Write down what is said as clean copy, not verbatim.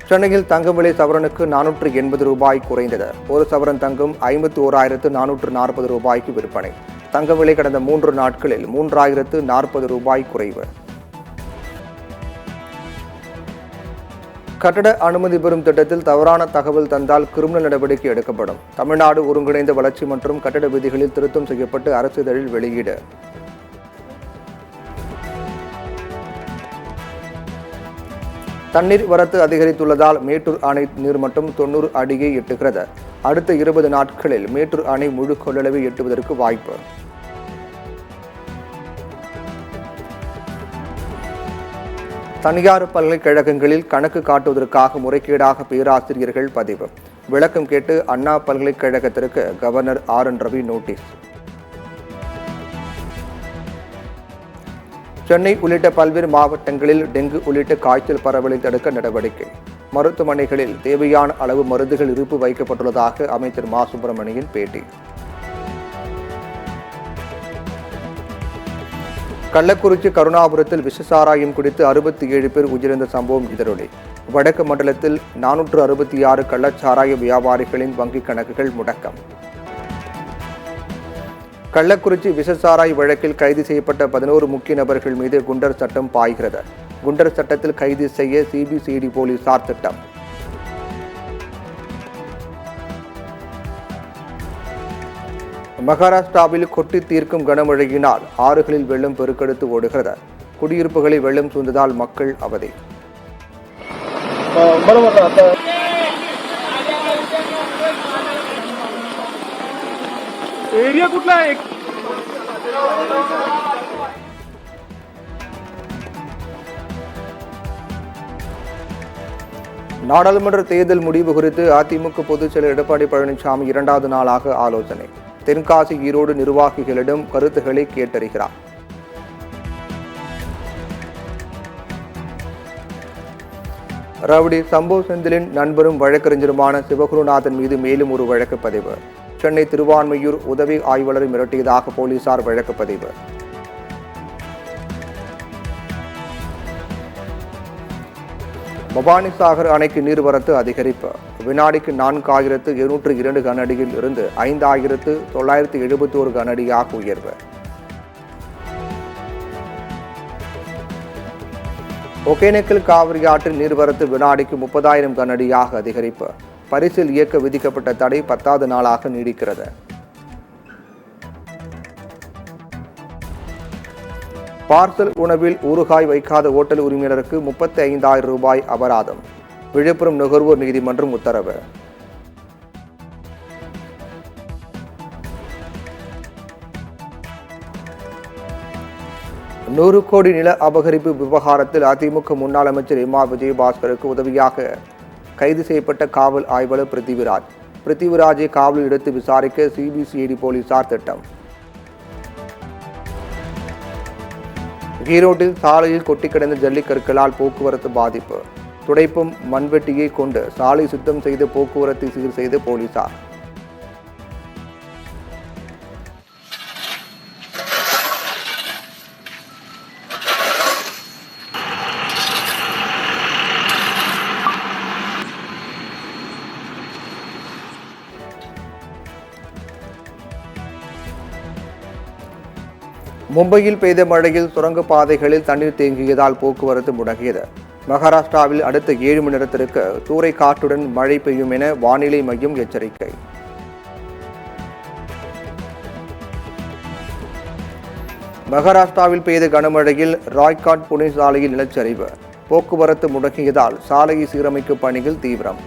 சென்னையில் தங்கம் விலை சவரனுக்கு 480 ரூபாய் குறைந்தது. ஒரு சவரன் தங்கம் 51,440 ரூபாய்க்கு விற்பனை. தங்க விலை கடந்த 3 நாட்களில் 3,040 ரூபாய் குறைவு. கட்டட அனுமதி பெறும் திட்டத்தில் தவறான தகவல் தந்தால் கிரிமினல் நடவடிக்கை எடுக்கப்படும். தமிழ்நாடு ஒருங்கிணைந்த வளர்ச்சி மற்றும் கட்டட விதிகளில் திருத்தம் செய்யப்பட்டு அரசு இதழில் வெளியீடு. தண்ணீர் வரத்து அதிகரித்துள்ளதால் மேட்டூர் அணை நீர்மட்டம் 90 அடியை எட்டுகிறது. அடுத்த 20 நாட்களில் மேட்டூர் அணை முழு கொள்ளளவை எட்டுவதற்கு வாய்ப்பு. தனியார் பல்கலைக்கழகங்களில் கணக்கு காட்டுவதற்காக முறைகேடாக பேராசிரியர்கள் பதிவு. விளக்கம் கேட்டு அண்ணா பல்கலைக்கழகத்திற்கு governor RN Ravi notice. Chennai உள்ளிட்ட பல்வேறு மாவட்டங்களில் டெங்கு உள்ளிட்ட காய்ச்சல் பரவலை தடுக்க நடவடிக்கை. மருத்துவமனைகளில் தேவையான அளவு மருந்துகள் இருப்பு வைக்கப்பட்டுள்ளதாக அமைச்சர் மா சுப்பிரமணியன் பேட்டி. கள்ளக்குறிச்சி கருணாபுரத்தில் விஷசாராயம் குடித்து 67 பேர் உயிரிழந்த சம்பவம் எதிரொலி. வடக்கு மண்டலத்தில் 466 கள்ளச்சாராய வியாபாரிகளின் வங்கிக் கணக்குகள் முடக்கம். கள்ளக்குறிச்சி விஷசாராய் வழக்கில் கைது செய்யப்பட்ட 11 முக்கிய நபர்கள் மீது குண்டர் சட்டம் பாய்கிறது. குண்டர் சட்டத்தில் கைது செய்ய சிபிசிஐடி போலீசார் திட்டம். மகாராஷ்டிராவில் கொட்டி தீர்க்கும் கனமழையினால் ஆறுகளில் வெள்ளம் பெருக்கெடுத்து ஓடுகிறது. குடியிருப்புகளை வெள்ளம் சூழ்ந்ததால் மக்கள் அவதி. நாடாளுமன்ற தேர்தல் முடிவு குறித்து அதிமுக பொதுச் செயலர் எடப்பாடி பழனிசாமி 2வது நாளாக ஆலோசனை. தென்காசி ஈரோடு நிர்வாகிகளிடம் கருத்துக்களை கேட்டறிகிறார். ரவுடி சம்போ செந்திலின் நண்பரும் வழக்கறிஞருமான சிவகுருநாதன் மீது மேலும் ஒரு வழக்கு பதிவு. சென்னை திருவான்மையூர் உதவி ஆய்வாளரை மிரட்டியதாக போலீசார் வழக்கு பதிவு. பவானிசாகர் அணைக்கு நீர்வரத்து அதிகரிப்பு. வினாடிக்கு 4,702 கனஅடியில் இருந்து 5,971 கனஅடியாக உயர்வு. ஒகேனக்கல் காவிரி ஆற்றில் நீர்வரத்து வினாடிக்கு 30,000 கனஅடியாக அதிகரிப்பு. பரிசில் இயக்க விதிக்கப்பட்ட தடை 10வது நாளாக நீடிக்கிறது. பார்சல் உணவில் ஊறுகாய் வைக்காத ஓட்டல் உரிமையாளருக்கு 35,000 ரூபாய் அபராதம். விழுப்புரம் நுகர்வோர் நீதிமன்றம் உத்தரவு. நூறு கோடி நில அபகரிப்பு விவகாரத்தில் அதிமுக முன்னாள் அமைச்சர் எம் விஜயபாஸ்கருக்கு உதவியாக கைது செய்யப்பட்ட காவல் ஆய்வாளர் பிருத்திவிராஜை காவலில் எடுத்து விசாரிக்க சிபிசிஐடி போலீசார் திட்டம். ஈரோட்டில் சாலையில் கொட்டி கிடந்த ஜல்லிக்கற்களால் போக்குவரத்து பாதிப்பு. துடைப்பும் மண்வெட்டியை கொண்டு சாலை சுத்தம் செய்து போக்குவரத்தை சீர் செய்த போலீசார். மும்பையில் பெய்த மழையில் சுரங்கப்பாதைகளில் தண்ணீர் தேங்கியதால் போக்குவரத்து முடங்கியது. மகாராஷ்டிராவில் அடுத்த 7 மணி நேரத்திற்கு சூறை காற்றுடன் மழை பெய்யும் என வானிலை மையம் எச்சரிக்கை. மகாராஷ்டிராவில் பெய்த கனமழையில் ராய்காட் புனே சாலையில் நிலச்சரிவு. போக்குவரத்து முடங்கியதால் சாலையை சீரமைக்கும் பணிகள் தீவிரம்.